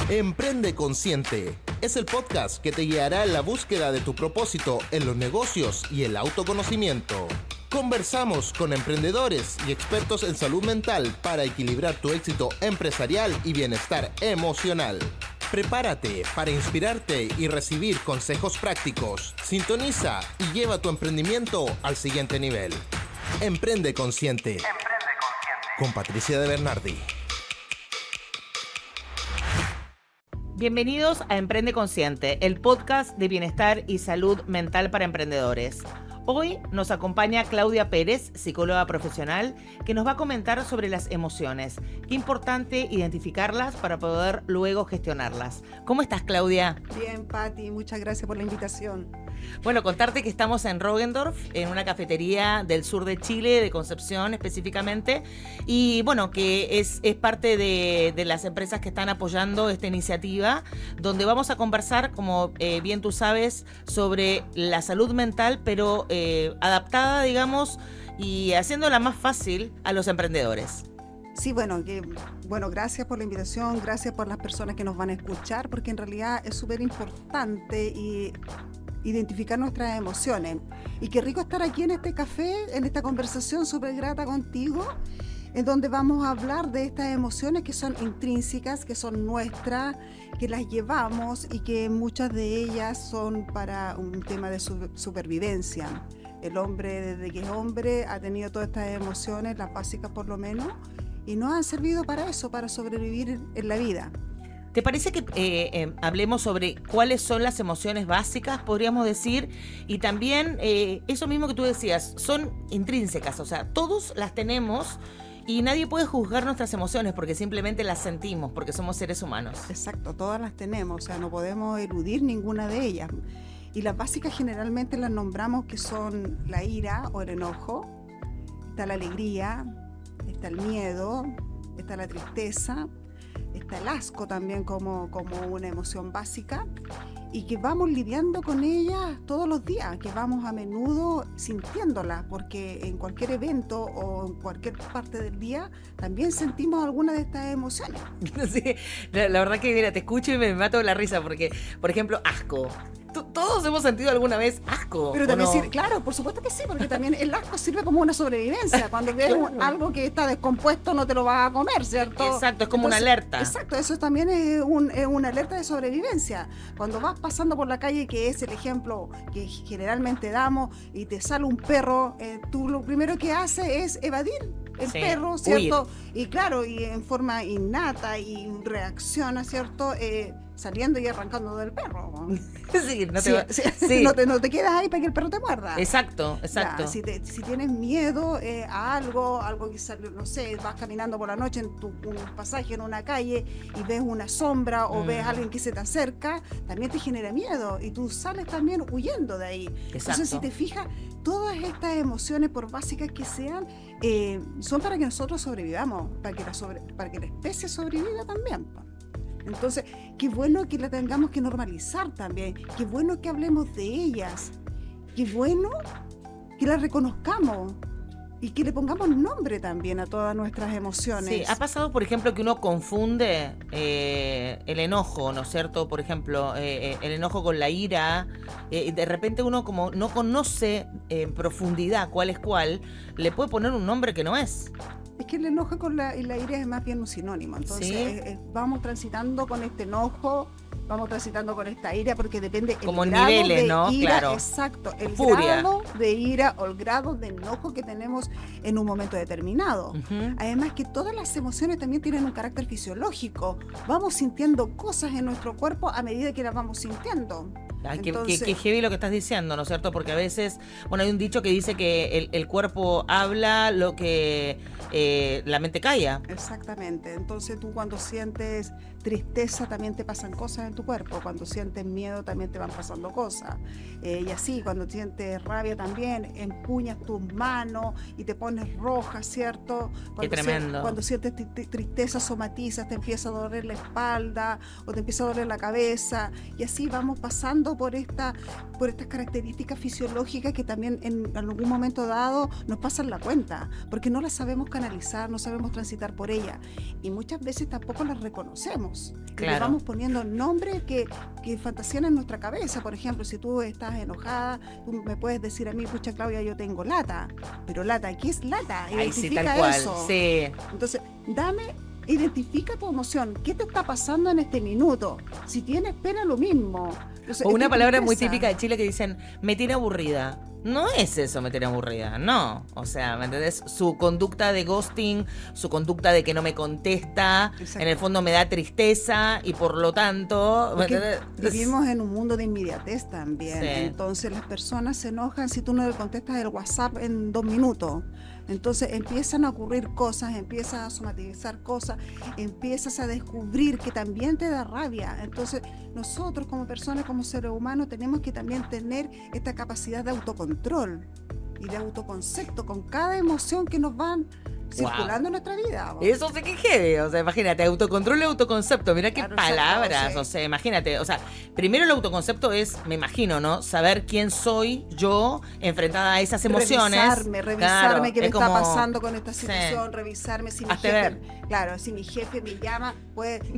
Emprende Consciente es el podcast que te guiará en la búsqueda de tu propósito en los negocios y el autoconocimiento. Conversamos con emprendedores y expertos en salud mental para equilibrar tu éxito empresarial y bienestar emocional. Prepárate para inspirarte y recibir consejos prácticos. Sintoniza y lleva tu emprendimiento al siguiente nivel. Emprende Consciente. Emprende Consciente. Con Patricia de Bernardi. Bienvenidos a Emprende Consciente, el podcast de bienestar y salud mental para emprendedores. Hoy nos acompaña Claudia Pérez, psicóloga profesional, que nos va a comentar sobre las emociones. Qué importante identificarlas para poder luego gestionarlas. ¿Cómo estás, Claudia? Bien, Pati, muchas gracias por la invitación. Bueno, contarte que estamos en Roggendorf, en una cafetería del sur de Chile, de Concepción específicamente, y bueno, que es parte de las empresas que están apoyando esta iniciativa, donde vamos a conversar, como bien tú sabes, sobre la salud mental, pero adaptada, digamos, y haciéndola más fácil a los emprendedores. Sí, bueno, gracias por la invitación, gracias por las personas que nos van a escuchar, porque en realidad es súper importante identificar nuestras emociones. Y qué rico estar aquí en este café, en esta conversación súper grata contigo, en donde vamos a hablar de estas emociones que son intrínsecas, que son nuestras, que las llevamos y que muchas de ellas son para un tema de supervivencia. El hombre, desde que es hombre, ha tenido todas estas emociones, las básicas por lo menos, y nos han servido para eso, para sobrevivir en la vida. ¿Te parece que hablemos sobre cuáles son las emociones básicas, podríamos decir? Y también eso mismo que tú decías, son intrínsecas, o sea, todos las tenemos y nadie puede juzgar nuestras emociones porque simplemente las sentimos, porque somos seres humanos. Exacto, todas las tenemos, o sea, no podemos eludir ninguna de ellas. Y las básicas generalmente las nombramos que son la ira o el enojo, está la alegría, está el miedo, está la tristeza, está el asco también como una emoción básica, y que vamos lidiando con ellas todos los días, que vamos a menudo sintiéndolas, porque en cualquier evento o en cualquier parte del día también sentimos alguna de estas emociones. Sí, la verdad que mira, te escucho y me mato de la risa porque, por ejemplo, asco. Todos hemos sentido alguna vez asco. Pero también no? sí, claro, por supuesto que sí, porque también el asco sirve como una sobrevivencia. Cuando ves Claro. algo que está descompuesto no te lo vas a comer, ¿cierto? Exacto, es como una alerta. Exacto, eso también es una alerta de sobrevivencia. Cuando vas pasando por la calle, que es el ejemplo que generalmente damos, y te sale un perro, tú lo primero que haces es evadir el perro, ¿cierto? Huir. Y claro, y en forma innata y reacciona, ¿cierto? Saliendo y arrancando del perro. Sí, No te quedas ahí para que el perro te muerda. Exacto. Ya, si tienes miedo a algo que sale, no sé, vas caminando por la noche en un pasaje en una calle y ves una sombra o ves a alguien que se te acerca, también te genera miedo y tú sales también huyendo de ahí. Exacto. Entonces, si te fijas, todas estas emociones, por básicas que sean, son para que nosotros sobrevivamos, para que la especie sobreviva también. Entonces, qué bueno que la tengamos que normalizar también, qué bueno que hablemos de ellas, qué bueno que las reconozcamos y que le pongamos nombre también a todas nuestras emociones. Sí, ha pasado, por ejemplo, que uno confunde el enojo, ¿no es cierto? Por ejemplo, el enojo con la ira. De repente uno, como no conoce en profundidad cuál es cuál, le puede poner un nombre que no es. Es que el enojo y la ira es más bien un sinónimo. Entonces, ¿sí? Vamos transitando con este enojo, vamos transitando con esta ira, porque depende como el grado niveles, de ¿no? ira, Claro. exacto, el Furia. grado de ira o el grado de enojo que tenemos en un momento determinado. Uh-huh. Además que todas las emociones también tienen un carácter fisiológico. Vamos sintiendo cosas en nuestro cuerpo a medida que las vamos sintiendo. Ay, Entonces, qué heavy lo que estás diciendo, ¿no es cierto? Porque a veces, bueno, hay un dicho que dice que el cuerpo habla lo que la mente calla. Exactamente. Entonces tú cuando sientes tristeza también te pasan cosas en tu cuerpo. Cuando sientes miedo también te van pasando cosas. Y así, cuando sientes rabia también, empuñas tus manos y te pones roja, ¿cierto? Qué tremendo. Cuando sientes tristeza, somatizas, te empieza a doler la espalda o te empieza a doler la cabeza. Y así vamos pasando pasando por estas características fisiológicas que también en algún momento dado nos pasan la cuenta, porque no las sabemos canalizar, no sabemos transitar por ellas, y muchas veces tampoco las reconocemos. Claro. Le vamos poniendo nombres que fantasían en nuestra cabeza. Por ejemplo, si tú estás enojada, tú me puedes decir a mí, pucha Claudia, yo tengo lata, pero lata, ¿qué es lata? Ahí sí, Identifica tal cual. eso. Sí. Entonces, identifica tu emoción. ¿Qué te está pasando en este minuto? Si tienes pena, lo mismo. Entonces, O una palabra muy tristeza. típica de Chile que dicen, me tiene aburrida. No es eso, me tiene aburrida, no. O sea, ¿me entendés? Su conducta de ghosting, su conducta de que no me contesta, Exacto. en el fondo me da tristeza y por lo tanto... ¿me Porque entendés? vivimos en un mundo de inmediatez también. Sí. Entonces las personas se enojan si tú no le contestas el WhatsApp en 2 minutos. Entonces empiezan a ocurrir cosas, empiezas a somatizar cosas, empiezas a descubrir que también te da rabia. Entonces nosotros como personas, como seres humanos, tenemos que también tener esta capacidad de autocontrol y de autoconcepto con cada emoción que nos van circulando en nuestra vida. Eso sí que es heavy, o sea, imagínate, autocontrol y autoconcepto, mira qué Claro, palabras, exacto, sí. o sea, imagínate, o sea, primero el autoconcepto es, me imagino, ¿no? Saber quién soy yo enfrentada a esas emociones. Revisarme Claro, qué me es está como- pasando con esta Sí. situación, revisarme si mi Hazte jefe, ver. claro, si mi jefe me llama,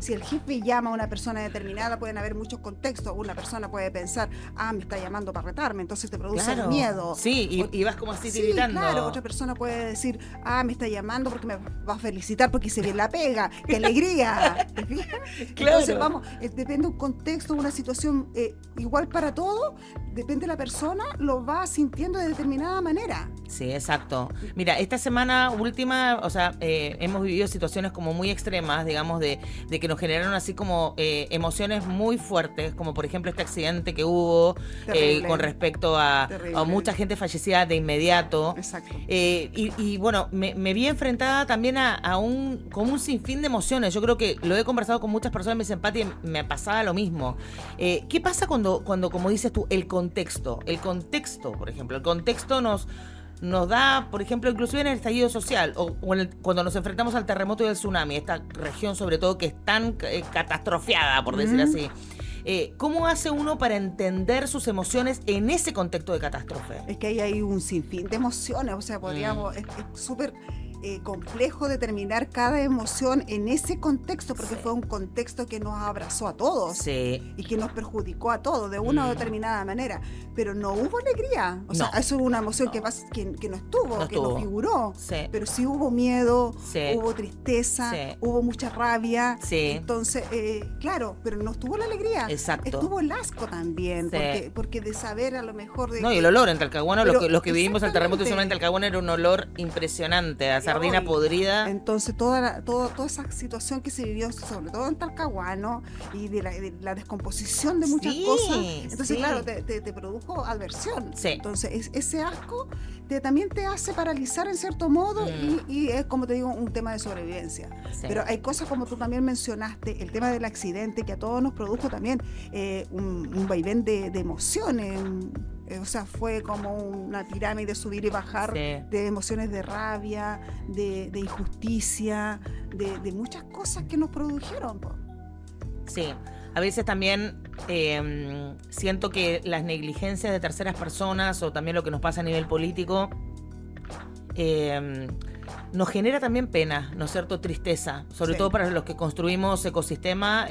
si el jefe llama a una persona determinada, pueden haber muchos contextos. Una persona puede pensar, me está llamando para retarme, entonces te produce Claro. miedo. Sí, O- y vas como así Sí, tiritando. claro, otra persona puede decir, me está llamando porque me va a felicitar porque hice bien la pega, qué alegría. ¿Te fijas? Claro. Entonces, vamos, depende de un contexto, una situación igual para todo, depende de la persona, lo va sintiendo de determinada manera. Sí, exacto. Mira, esta semana última, o sea, hemos vivido situaciones como muy extremas, digamos, de que nos generaron así como emociones muy fuertes, como por ejemplo este accidente que hubo Terrible. con respecto a Terrible. mucha gente fallecida de inmediato. Exacto. Y bueno, me vi enfrentada también como un sinfín de emociones. Yo creo que lo he conversado con muchas personas, me dicen, Pati, me pasaba lo mismo. ¿Qué pasa cuando, como dices tú, el contexto, por ejemplo, el contexto nos da, por ejemplo, inclusive en el estallido social o cuando nos enfrentamos al terremoto y al tsunami, esta región sobre todo que es tan catastrofiada, por decir así. ¿Cómo hace uno para entender sus emociones en ese contexto de catástrofe? Es que ahí hay un sinfín de emociones, o sea, podríamos, es súper complejo determinar cada emoción en ese contexto, porque Sí. fue un contexto que nos abrazó a todos. Sí. Y que nos perjudicó a todos de una o determinada manera, pero no hubo alegría, o sea, No. eso es una emoción No. que no estuvo, No que estuvo. no figuró, Sí. pero sí hubo miedo, Sí. hubo tristeza, Sí. hubo mucha rabia, Sí. entonces, claro, pero no estuvo la alegría, Exacto. estuvo el asco también, Sí. porque de saber a lo mejor de No, y el olor en Talcahuano, Pero, los que vivimos el terremoto y exactamente. tsunami en Talcahuano, era un olor impresionante, a sardina Hoy, podrida. Entonces toda esa situación que se vivió, sobre todo en Talcahuano, y de la descomposición de muchas Sí, cosas, entonces sí. claro, te produjo aversión. Sí. Entonces ese asco también te hace paralizar en cierto modo y es, como te digo, un tema de sobrevivencia. Sí. Pero hay cosas como tú también mencionaste, el tema del accidente que a todos nos produjo también un vaivén de emociones. O sea, fue como una pirámide, subir y bajar Sí. de emociones de rabia, de injusticia, de muchas cosas que nos produjeron. Po. Sí, a veces también siento que las negligencias de terceras personas o también lo que nos pasa a nivel político nos genera también pena, ¿no es cierto? Tristeza, sobre Sí. todo para los que construimos ecosistema,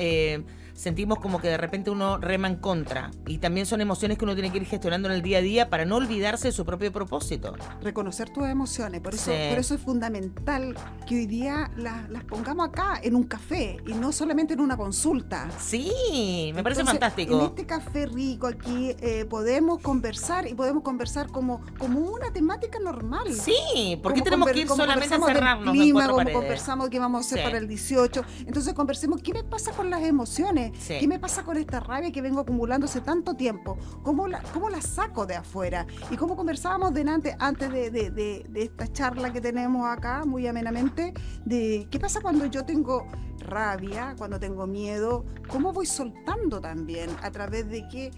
sentimos como que de repente uno rema en contra y también son emociones que uno tiene que ir gestionando en el día a día para no olvidarse de su propio propósito. Reconocer tus emociones, por eso, Sí. por eso es fundamental que hoy día las pongamos acá en un café y no solamente en una consulta. Sí, me parece Entonces, fantástico. En este café rico aquí podemos conversar y podemos conversar como una temática normal. Sí, ¿por qué Como tenemos que ir como solamente a conversamos del encerrarnos en clima, cuatro como paredes? conversamos qué vamos a hacer Sí. para el 18. Entonces conversemos qué me pasa con las emociones, Sí. qué me pasa con esta rabia que vengo acumulando hace tanto tiempo, cómo la saco de afuera. Y como conversábamos antes de esta charla que tenemos acá, muy amenamente, de qué pasa cuando yo tengo rabia, cuando tengo miedo, cómo voy soltando también, a través de qué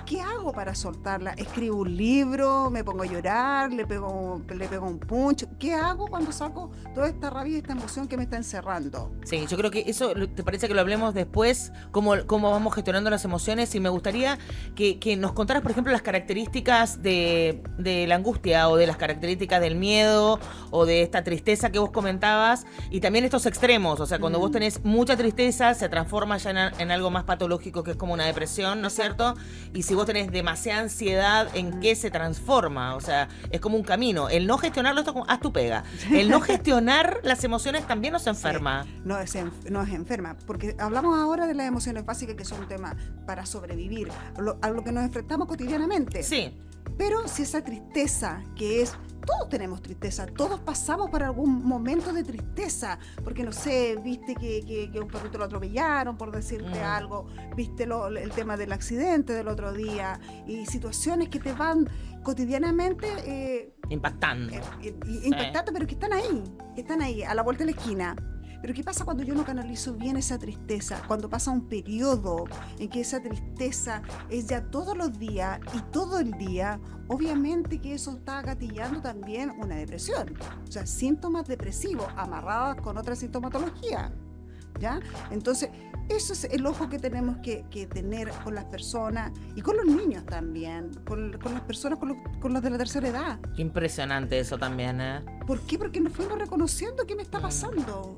¿qué hago para soltarla? ¿Escribo un libro? ¿Me pongo a llorar? ¿Le pego un punch? ¿Qué hago cuando saco toda esta rabia y esta emoción que me está encerrando? Sí, yo creo que eso, ¿te parece que lo hablemos después? ¿Cómo vamos gestionando las emociones? Y me gustaría que nos contaras, por ejemplo, las características de la angustia o de las características del miedo o de esta tristeza que vos comentabas y también estos extremos. O sea, cuando vos tenés mucha tristeza se transforma ya en algo más patológico que es como una depresión, ¿no es cierto? Y si vos tenés demasiada ansiedad, ¿en qué se transforma? O sea, es como un camino. El no gestionarlo, esto es como, haz tu pega. El no gestionar las emociones también nos enferma. Sí, nos enferma, porque hablamos ahora de las emociones básicas, que son un tema para sobrevivir, a lo que nos enfrentamos cotidianamente. Sí. Pero si esa tristeza que es... Todos tenemos tristeza, todos pasamos por algún momento de tristeza, porque no sé, viste que un perrito lo atropellaron, por decirte algo, viste el tema del accidente del otro día, y situaciones que te van cotidianamente impactando. Impactando, pero que están ahí, a la vuelta de la esquina. Pero ¿qué pasa cuando yo no canalizo bien esa tristeza? Cuando pasa un periodo en que esa tristeza es ya todos los días y todo el día, obviamente que eso está gatillando también una depresión. O sea, síntomas depresivos amarrados con otra sintomatología, ¿ya? Entonces, eso es el ojo que tenemos que tener con las personas y con los niños también, con las personas, con los de la tercera edad. Qué impresionante eso también, ¿eh? ¿Por qué? Porque nos fuimos reconociendo qué me está pasando.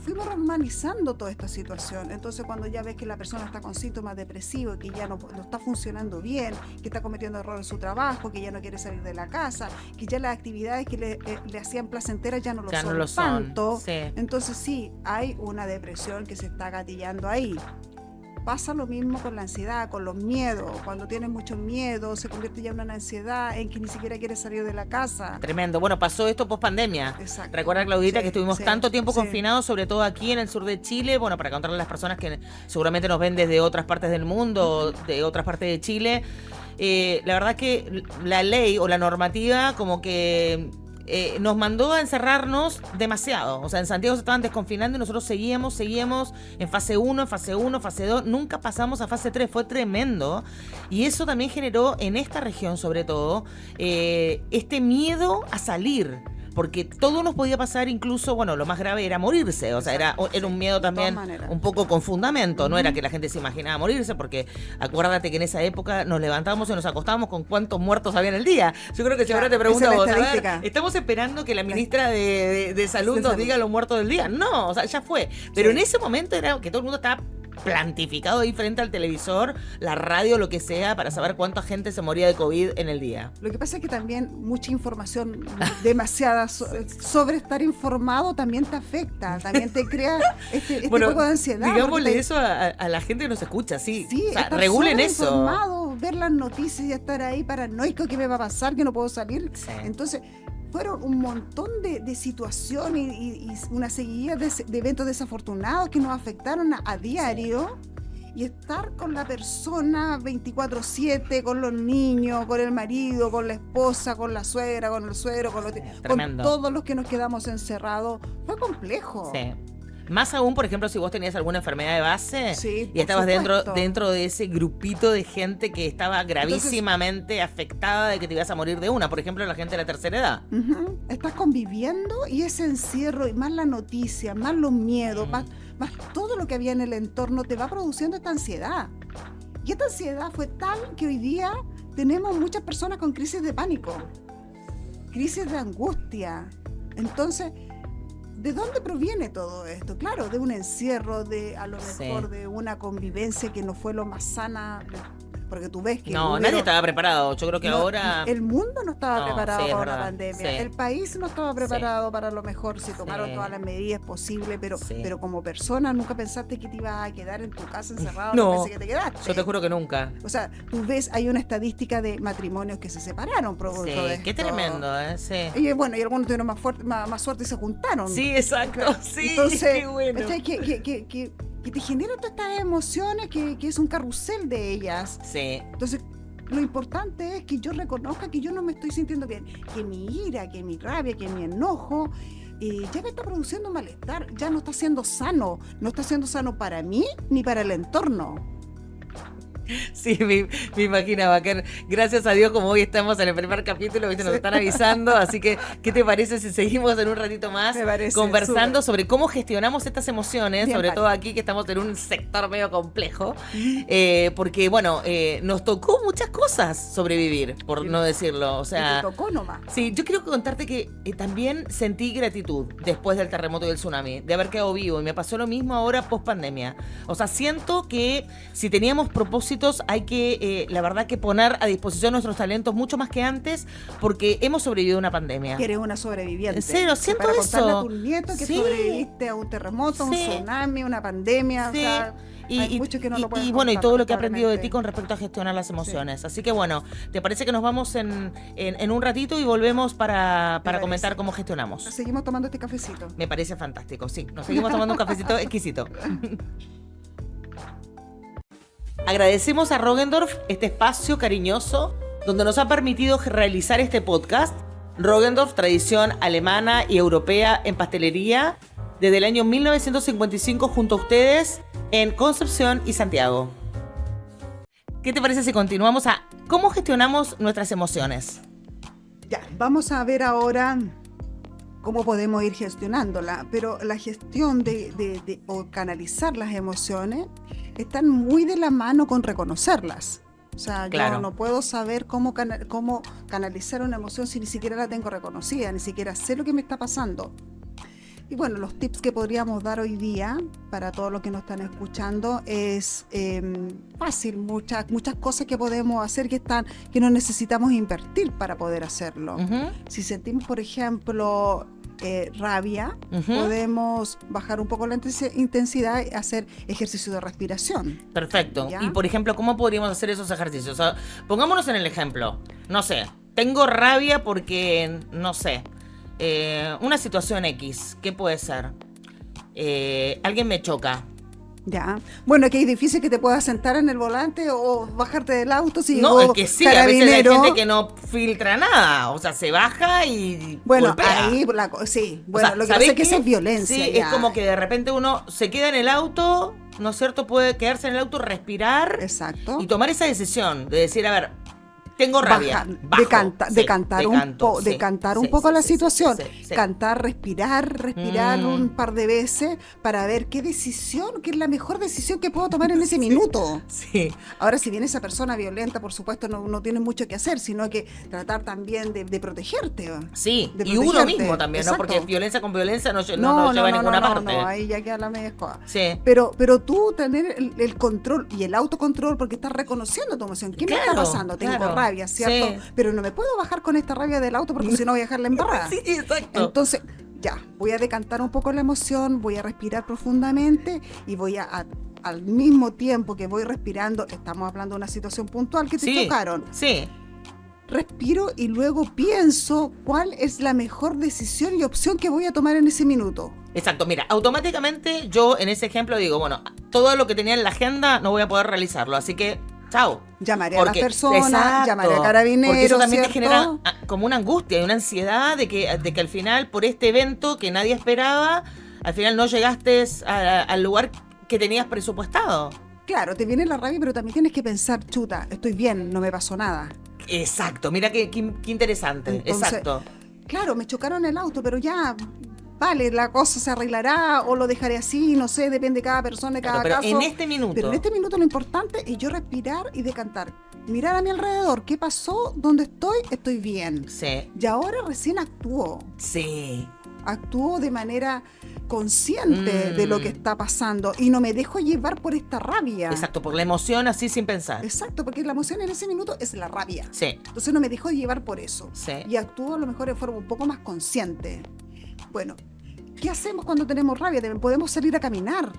Fuimos normalizando toda esta situación. Entonces, cuando ya ves que la persona está con síntomas depresivos, que ya no está funcionando bien, que está cometiendo errores en su trabajo, que ya no quiere salir de la casa, que ya las actividades que le hacían placenteras ya no lo son tanto. Sí. Entonces, sí, hay una depresión que se está gatillando ahí. Pasa lo mismo con la ansiedad, con los miedos. Cuando tienes mucho miedo, se convierte ya en una ansiedad en que ni siquiera quieres salir de la casa. Tremendo. Bueno, pasó esto post pandemia. Exacto. Recuerda, Claudita, que estuvimos tanto tiempo sí. confinados, sobre todo aquí en el sur de Chile. Bueno, para contarle a las personas que seguramente nos ven desde otras partes del mundo, de otras partes de Chile. La verdad que la ley o la normativa como que... nos mandó a encerrarnos demasiado. O sea, en Santiago se estaban desconfinando y nosotros seguíamos en fase 1, en fase 1, fase 2. Nunca pasamos a fase 3. Fue tremendo. Y eso también generó en esta región, sobre todo, este miedo a salir. Porque todo nos podía pasar, incluso, bueno, lo más grave era morirse. O sea, era un miedo también un poco con fundamento. No era que la gente se imaginaba morirse, porque acuérdate que en esa época nos levantábamos y nos acostábamos con cuántos muertos había en el día. Yo creo que si ahora te pregunto vos, a ver, estamos esperando que la ministra de Salud nos diga los muertos del día. No, o sea, ya fue. Pero en ese momento era que todo el mundo estaba plantificado ahí frente al televisor, la radio, lo que sea, para saber cuánta gente se moría de COVID en el día. Lo que pasa es que también mucha información, demasiada, sobre estar informado también te afecta, también te crea este poco de ansiedad. Digámosle eso a la gente que nos escucha, sí. Sí, o sea, regulen eso. Informado, ver las noticias y estar ahí paranoico, ¿qué me va a pasar? Que no puedo salir. Sí. Entonces, fueron un montón de situaciones y una seguidilla de eventos desafortunados que nos afectaron a diario. Sí. Y estar con la persona 24/7, con los niños, con el marido, con la esposa, con la suegra, con el suegro, con todos los que nos quedamos encerrados, fue complejo. Sí. Más aún, por ejemplo, si vos tenías alguna enfermedad de base y estabas supuesto. dentro de ese grupito de gente que estaba gravísimamente afectada de que te ibas a morir de una. Por ejemplo, la gente de la tercera edad. Estás conviviendo y ese encierro, y más la noticia, más los miedos, más todo lo que había en el entorno, te va produciendo esta ansiedad. Y esta ansiedad fue tal que hoy día tenemos muchas personas con crisis de pánico, crisis de angustia. Entonces, ¿de dónde proviene todo esto? Claro, de un encierro, a lo mejor de una convivencia que no fue lo más sana, porque tú ves que... nadie estaba preparado. Yo creo que ahora... El mundo no estaba preparado para la pandemia. Sí. El país no estaba preparado para lo mejor. Se tomaron todas las medidas posibles, pero como persona nunca pensaste que te ibas a quedar en tu casa encerrado. No pensé que te quedaste. Yo te juro que nunca. O sea, tú ves, hay una estadística de matrimonios que se separaron producto de esto. Qué tremendo, ¿eh? Sí. Y bueno, y algunos tuvieron más suerte y se juntaron. Sí, exacto. Sí, entonces, qué bueno. Que te genera todas estas emociones, que es un carrusel de ellas. Sí. Entonces, lo importante es que yo reconozca que yo no me estoy sintiendo bien, que mi ira, que mi rabia, que mi enojo ya me está produciendo malestar, ya no está siendo sano para mí ni para el entorno. Sí, me imaginaba que gracias a Dios, como hoy estamos en el primer capítulo, ¿viste? Nos están avisando, así que ¿qué te parece si seguimos en un ratito más conversando sobre cómo gestionamos estas emociones, sobre todo aquí que estamos en un sector medio complejo, porque bueno, nos tocó muchas cosas sobrevivir, por no decirlo, o sea, te tocó nomás. Sí, yo quiero contarte que también sentí gratitud después del terremoto y del tsunami, de haber quedado vivo, y me pasó lo mismo ahora post pandemia. O sea, siento que si teníamos propósitos, hay que, la verdad, que poner a disposición nuestros talentos mucho más que antes, porque hemos sobrevivido a una pandemia. Que eres una sobreviviente. En serio, siento para eso. Contarle a tus nietos que sobreviviste a un terremoto, un tsunami, una pandemia, o sea, hay mucho que no lo pueden bueno, y contar, todo lo que he aprendido de ti con respecto a gestionar las emociones. Así que bueno, ¿te parece que nos vamos en un ratito y volvemos para comentar cómo gestionamos? Seguimos tomando este cafecito. Me parece fantástico, sí. Nos seguimos tomando un cafecito exquisito. Agradecemos a Roggendorf este espacio cariñoso donde nos ha permitido realizar este podcast. Roggendorf, tradición alemana y europea en pastelería, desde el año 1955 junto a ustedes en Concepción y Santiago. ¿Qué te parece si continuamos a cómo gestionamos nuestras emociones? Ya, vamos a ver ahora cómo podemos ir gestionándola, pero la gestión o canalizar las emociones están muy de la mano con reconocerlas. O sea, claro, yo no puedo saber cómo canalizar una emoción si ni siquiera la tengo reconocida, ni siquiera sé lo que me está pasando. Y bueno, los tips que podríamos dar hoy día para todos los que nos están escuchando es fácil, muchas cosas que podemos hacer que no necesitamos invertir para poder hacerlo. Uh-huh. Si sentimos, por ejemplo, rabia, podemos bajar un poco la intensidad y hacer ejercicio de respiración. Perfecto. ¿Ya? Y por ejemplo, ¿cómo podríamos hacer esos ejercicios? O sea, pongámonos en el ejemplo. No sé, tengo rabia porque, no sé, una situación X. ¿Qué puede ser? Alguien me choca. Ya. Bueno, que es difícil que te puedas sentar en el volante o bajarte del auto si no, es que sí, a veces hay gente que no filtra nada, o sea, se baja y bueno, golpea. Ahí, sí, bueno, o sea, lo que pasa es que eso es violencia. Sí, ya. Es como que de repente uno se queda en el auto, ¿no es cierto? Puede quedarse en el auto, respirar. Exacto. Y tomar esa decisión de decir, a ver, tengo rabia. Decantar un poco la situación. Sí. Cantar, respirar un par de veces para ver qué es la mejor decisión que puedo tomar en ese minuto. Sí. Ahora, si viene esa persona violenta, por supuesto, no tienes mucho que hacer, sino que tratar también de protegerte. Sí, y uno mismo también, exacto, ¿no? Porque violencia con violencia no lleva a ninguna parte. No, ahí ya queda la media escoba. Sí. Pero tú tener el control y el autocontrol, porque estás reconociendo tu emoción. ¿Qué me está pasando? Tengo rabia, ¿cierto? Sí. Pero no me puedo bajar con esta rabia del auto porque si no voy a dejarla embarrada. Sí, exacto. Entonces, ya, voy a decantar un poco la emoción, voy a respirar profundamente y voy al mismo tiempo que voy respirando, estamos hablando de una situación puntual que te chocaron. Sí. Respiro y luego pienso cuál es la mejor decisión y opción que voy a tomar en ese minuto. Exacto, mira, automáticamente yo en ese ejemplo digo, bueno, todo lo que tenía en la agenda no voy a poder realizarlo, así que chao. Llamaré a las personas, llamaré a carabineros. Porque eso también, ¿cierto?, te genera como una angustia y una ansiedad de que al final, por este evento que nadie esperaba, al final no llegaste al lugar que tenías presupuestado. Claro, te viene la rabia, pero también tienes que pensar, chuta, estoy bien, no me pasó nada. Exacto, mira qué interesante. Entonces, exacto. Claro, me chocaron el auto, pero ya, vale, la cosa se arreglará o lo dejaré así, no sé, depende de cada persona, de cada pero caso. en este minuto. Pero en este minuto lo importante es yo respirar y decantar. Mirar a mi alrededor, ¿qué pasó? ¿Dónde estoy? Estoy bien. Sí. Y ahora recién actúo. Sí. Actúo de manera consciente de lo que está pasando y no me dejo llevar por esta rabia. Exacto, por la emoción así sin pensar. Exacto, porque la emoción en ese minuto es la rabia. Sí. Entonces no me dejo llevar por eso. Sí. Y actúo a lo mejor de forma un poco más consciente. Bueno, ¿qué hacemos cuando tenemos rabia? Podemos salir a caminar.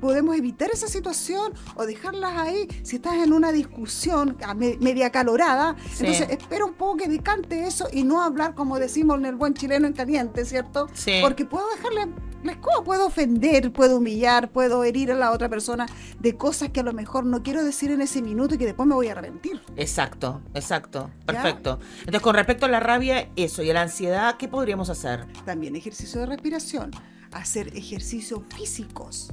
Podemos evitar esa situación o dejarlas ahí. Si estás en una discusión media acalorada, entonces espera un poco que decante eso y no hablar como decimos en el buen chileno en caliente, ¿cierto? Sí. Porque puedo dejarle la escoba, puedo ofender, puedo humillar, puedo herir a la otra persona de cosas que a lo mejor no quiero decir en ese minuto y que después me voy a arrepentir. Exacto, perfecto. Entonces, con respecto a la rabia, eso, y a la ansiedad, ¿qué podríamos hacer? También ejercicio de respiración, hacer ejercicios físicos,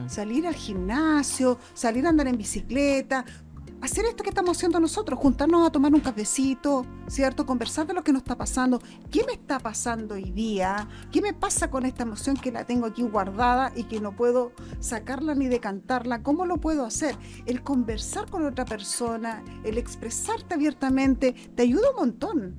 salir al gimnasio, salir a andar en bicicleta, hacer esto que estamos haciendo nosotros, juntarnos a tomar un cafecito, ¿cierto? Conversar de lo que nos está pasando, qué me está pasando hoy día, qué me pasa con esta emoción que la tengo aquí guardada y que no puedo sacarla ni decantarla, ¿cómo lo puedo hacer? El conversar con otra persona, el expresarte abiertamente, te ayuda un montón.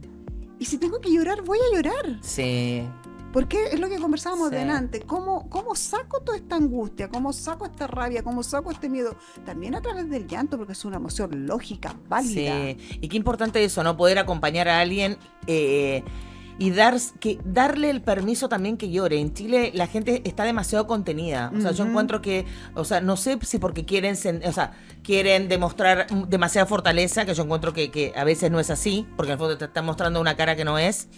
Y si tengo que llorar, voy a llorar. Sí. Porque es lo que conversábamos delante, ¿cómo saco toda esta angustia? ¿Cómo saco esta rabia? ¿Cómo saco este miedo? También a través del llanto, porque es una emoción lógica, válida. Sí, y qué importante eso, ¿no? Poder acompañar a alguien y darle el permiso también que llore. En Chile la gente está demasiado contenida. O sea, yo encuentro que, o sea, no sé si porque quieren demostrar demasiada fortaleza, que yo encuentro que a veces no es así, porque en el fondo te están mostrando una cara que no es.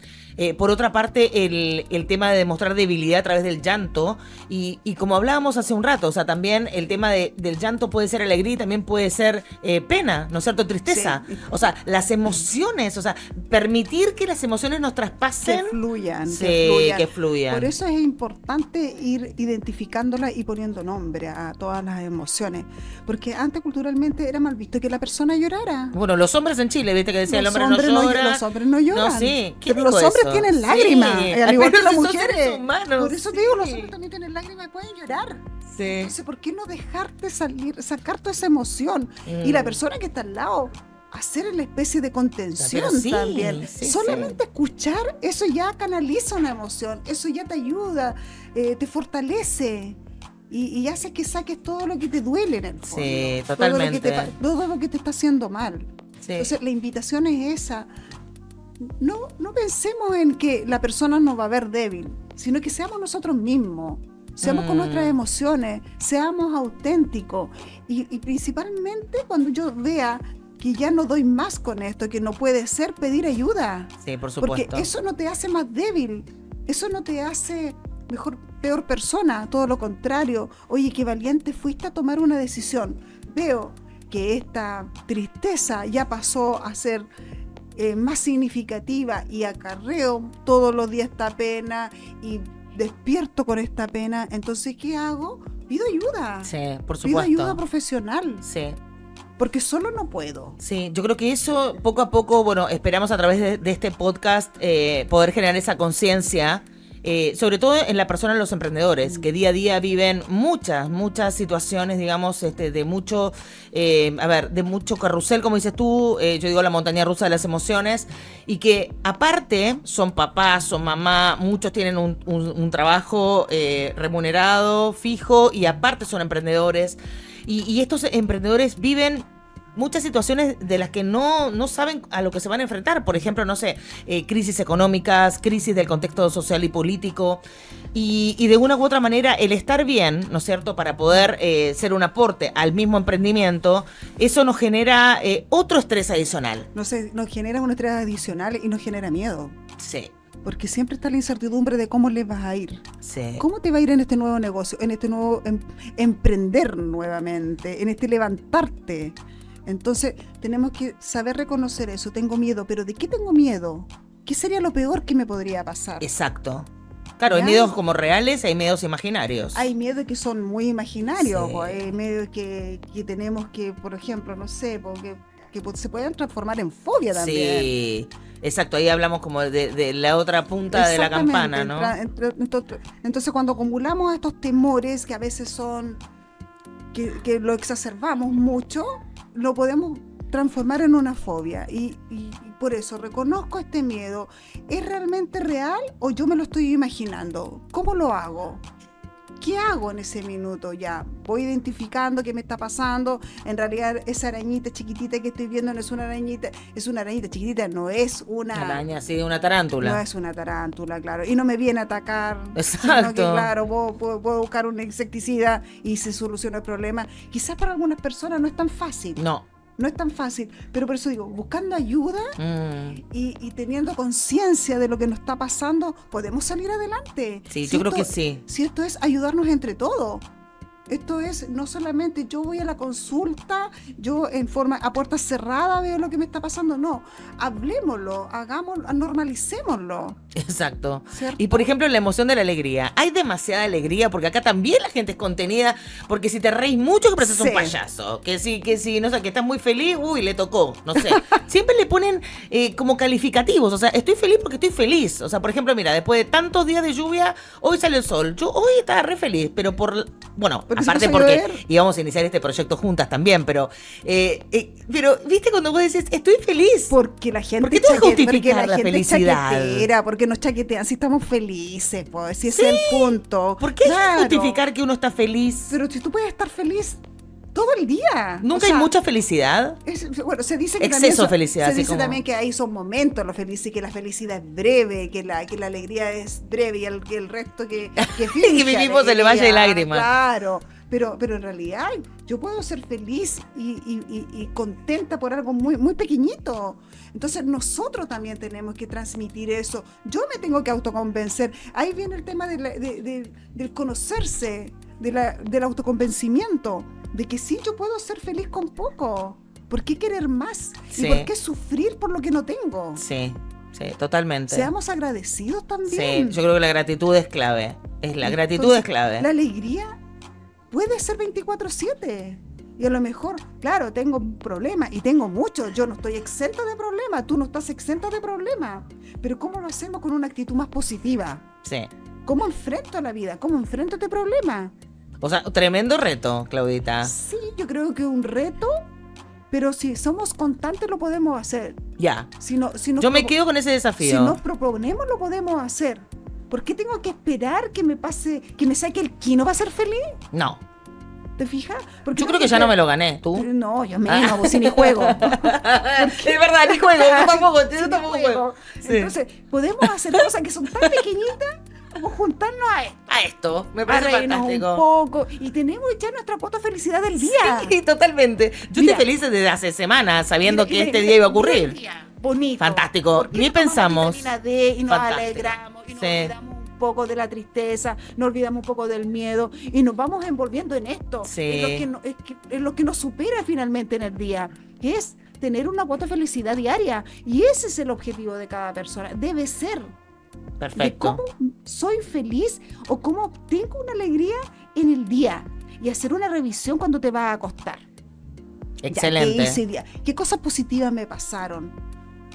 Por otra parte, el tema de demostrar debilidad a través del llanto, y como hablábamos hace un rato, o sea, también el tema del llanto puede ser alegría y también puede ser pena, ¿no es cierto? Tristeza. Sí. O sea, las emociones, o sea, permitir que las emociones nos traspasen. Que fluyan. Que fluyan. Por eso es importante ir identificándolas y poniendo nombre a todas las emociones, porque antes culturalmente era mal visto que la persona llorara. Bueno, los hombres en Chile, viste que decía el hombre no llora. Los hombres no lloran. No, sí. Pero los hombres tienen lágrimas, al igual que las mujeres. Humanos, por eso te digo, los hombres también tienen lágrimas y pueden llorar. Sí. Entonces, ¿por qué no dejarte sacar toda esa emoción? Y la persona que está al lado, hacer la especie de contención también. Solamente escuchar, eso ya canaliza una emoción, eso ya te ayuda, te fortalece. Y hace que saques todo lo que te duele en el fondo. Sí, totalmente. Todo lo que te está haciendo mal. Sí. Entonces, la invitación es esa. No pensemos en que la persona nos va a ver débil, sino que seamos nosotros mismos, seamos con nuestras emociones, seamos auténticos y principalmente cuando yo vea que ya no doy más con esto, que no puede ser, pedir ayuda. Sí, por supuesto. Porque eso no te hace más débil, eso no te hace peor persona, todo lo contrario. Oye, qué valiente fuiste a tomar una decisión. Veo que esta tristeza ya pasó a ser más significativa y acarreo todos los días esta pena y despierto con esta pena. Entonces, ¿qué hago? Pido ayuda. Sí, por supuesto. Pido ayuda profesional. Sí. Porque solo no puedo. Sí, yo creo que eso poco a poco, bueno, esperamos a través de este podcast poder generar esa conciencia, sobre todo en la persona de los emprendedores, que día a día viven muchas situaciones, digamos, de mucho, de mucho carrusel, como dices tú, yo digo la montaña rusa de las emociones, y que aparte son papás, son mamá, muchos tienen un trabajo remunerado, fijo, y aparte son emprendedores, y estos emprendedores viven muchas situaciones de las que no saben a lo que se van a enfrentar. Por ejemplo, no sé, crisis económicas, crisis del contexto social y político. Y de una u otra manera, el estar bien, ¿no es cierto?, para poder ser un aporte al mismo emprendimiento, eso nos genera otro estrés adicional. Nos genera un estrés adicional y nos genera miedo. Sí. Porque siempre está la incertidumbre de cómo le vas a ir. Sí. ¿Cómo te va a ir en este nuevo negocio, en este nuevo emprender nuevamente, en este levantarte? Entonces, tenemos que saber reconocer eso. Tengo miedo, pero ¿de qué tengo miedo? ¿Qué sería lo peor que me podría pasar? Exacto. Claro, ¿ya? Hay miedos como reales, hay miedos imaginarios. Hay miedos que son muy imaginarios. Sí. Hay miedos que tenemos que, por ejemplo, no sé, porque que se pueden transformar en fobia también. Sí, exacto. Ahí hablamos como de la otra punta de la campana, ¿no? Entonces, cuando acumulamos estos temores que a veces son, que lo exacerbamos mucho, lo podemos transformar en una fobia y por eso reconozco este miedo. ¿Es realmente real o yo me lo estoy imaginando? ¿Cómo lo hago? ¿Qué hago en ese minuto? Ya voy identificando qué me está pasando. En realidad esa arañita chiquitita que estoy viendo no es una arañita, es una arañita chiquitita, no es una araña, sí, una tarántula. No es una tarántula, claro. Y no me viene a atacar. Exacto. Sino que, claro, puedo buscar un insecticida y se soluciona el problema. Quizás para algunas personas no es tan fácil. No. No es tan fácil, pero por eso digo, buscando ayuda y teniendo conciencia de lo que nos está pasando, podemos salir adelante. Sí, yo creo que sí. Si esto es ayudarnos entre todos. Esto es no solamente yo voy a la consulta, yo en forma a puertas cerradas veo lo que me está pasando, no, hablemoslo, hagámoslo, normalicémoslo. Exacto. ¿Cierto? Y por ejemplo, la emoción de la alegría. Hay demasiada alegría porque acá también la gente es contenida, porque si te reís mucho que pareces un payaso, que si, no sé, que estás muy feliz, uy, le tocó, no sé. Siempre le ponen como calificativos, o sea, estoy feliz porque estoy feliz. O sea, por ejemplo, mira, después de tantos días de lluvia, hoy sale el sol. Yo hoy estaba re feliz, pero aparte porque íbamos a iniciar este proyecto juntas también, pero viste cuando vos decís, estoy feliz. Porque la gente ¿Por qué te justificar la felicidad? Porque nos chaquetean, si estamos felices, pues, si ese es el punto. ¿Por qué justificar que uno está feliz? Pero si tú puedes estar feliz todo el día. ¿Nunca hay mucha felicidad? Bueno, se dice que exceso de felicidad. Se dice también que hay esos momentos lo feliz y que la felicidad es breve, que la alegría es breve y el resto que finge que vivimos en el valle de lágrimas. Claro. Pero en realidad yo puedo ser feliz y contenta por algo muy, muy pequeñito. Entonces nosotros también tenemos que transmitir eso. Yo me tengo que autoconvencer. Ahí viene el tema del conocerse, del autoconvencimiento, de que sí, yo puedo ser feliz con poco. ¿Por qué querer más? Sí. ¿Y por qué sufrir por lo que no tengo? Sí, totalmente. Seamos agradecidos también. Sí, yo creo que la gratitud es clave. Gratitud es clave. La alegría puede ser 24/7. Y a lo mejor, claro, tengo un problema y tengo muchos. Yo no estoy exento de problemas, tú no estás exento de problemas. Pero ¿cómo lo hacemos con una actitud más positiva? Sí. ¿Cómo enfrento la vida? ¿Cómo enfrento este problema? O sea, tremendo reto, Claudita. Sí, yo creo que un reto, pero si somos constantes lo podemos hacer. Ya. Yo me quedo con ese desafío. Si nos proponemos lo podemos hacer. ¿Por qué tengo que esperar que me saque el quino para ser feliz? No. ¿Te fijas? Yo creo que ya no me lo gané, ¿tú? No, yo menos, pues si ni juego. Es verdad, ni juego, yo tampoco juego. Sí. Entonces, podemos hacer cosas que son tan pequeñitas como juntarnos a esto. Me parece fantástico. Un poco y tenemos ya nuestra cuota de felicidad del día. Sí, totalmente. Yo estoy feliz desde hace semanas sabiendo que este día iba a ocurrir. Bonito. Fantástico. Ni pensamos. Y nos alegramos y nos olvidamos un poco de la tristeza, nos olvidamos un poco del miedo y nos vamos envolviendo en esto. Sí. Es lo que nos supera finalmente en el día, que es tener una cuota de felicidad diaria. Y ese es el objetivo de cada persona. Debe ser. Perfecto. De cómo soy feliz o cómo tengo una alegría en el día. Y hacer una revisión cuando te vas a acostar. Excelente. Ya, ¿qué hice día? ¿Qué cosas positivas me pasaron?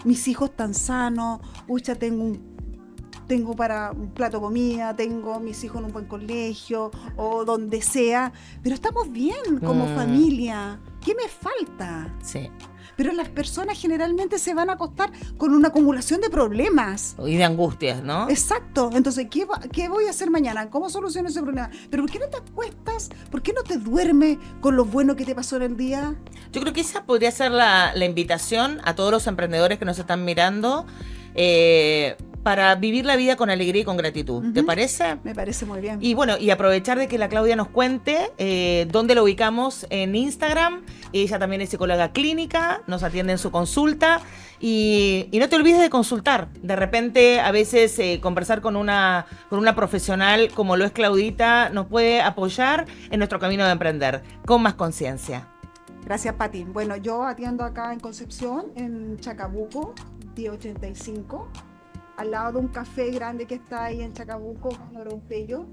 Mis hijos están sanos, pucha, tengo para un plato de comida, tengo mis hijos en un buen colegio o donde sea, pero estamos bien como familia. ¿Qué me falta? Sí. Pero las personas generalmente se van a acostar con una acumulación de problemas. Y de angustias, ¿no? Exacto. Entonces, ¿qué voy a hacer mañana? ¿Cómo soluciono ese problema? Pero ¿por qué no te acuestas? ¿Por qué no te duermes con lo bueno que te pasó en el día? Yo creo que esa podría ser la invitación a todos los emprendedores que nos están mirando para vivir la vida con alegría y con gratitud. ¿Te parece? Me parece muy bien. Y bueno, y aprovechar de que la Claudia nos cuente dónde lo ubicamos en Instagram. Ella también es psicóloga clínica, nos atiende en su consulta. Y no te olvides de consultar. De repente, a veces conversar con una profesional como lo es Claudita nos puede apoyar en nuestro camino de emprender con más conciencia. Gracias, Pati. Bueno, yo atiendo acá en Concepción, en Chacabuco, 1085. Al lado de un café grande que está ahí en Chacabuco, con Oropello.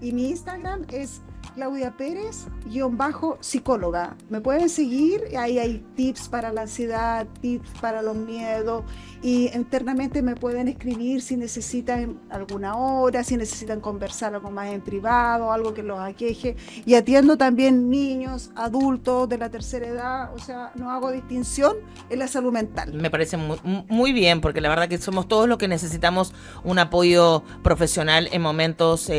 Y mi Instagram es Claudia Pérez _psicóloga. Me pueden seguir, ahí hay tips para la ansiedad, tips para los miedos, y internamente me pueden escribir si necesitan alguna hora, si necesitan conversar algo más en privado, algo que los aqueje. Y atiendo también niños, adultos de la tercera edad, o sea, no hago distinción en la salud mental. Me parece muy bien, porque la verdad que somos todos los que necesitamos un apoyo profesional en momentos,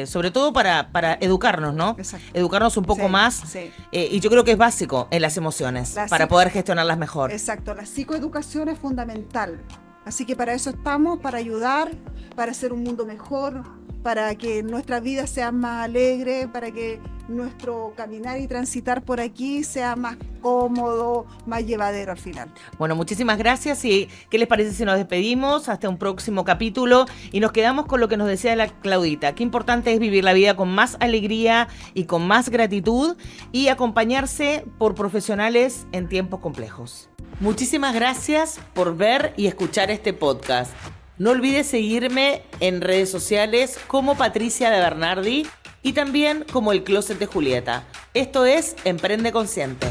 sobre todo para educarnos, ¿no? Exacto. Educarnos un poco más. Sí. Y yo creo que es básico en las emociones, para poder gestionarlas mejor. Exacto, la psicoeducación es fundamental. Así que para eso estamos, para ayudar, para hacer un mundo mejor, para que nuestras vidas sean más alegres, para que nuestro caminar y transitar por aquí sea más cómodo, más llevadero al final. Bueno, muchísimas gracias. ¿Y qué les parece si nos despedimos hasta un próximo capítulo y nos quedamos con lo que nos decía la Claudita? Qué importante es vivir la vida con más alegría y con más gratitud y acompañarse por profesionales en tiempos complejos. Muchísimas gracias por ver y escuchar este podcast. No olvides seguirme en redes sociales como Patricia de Bernardi y también como El Closet de Julieta. Esto es Emprende Consciente.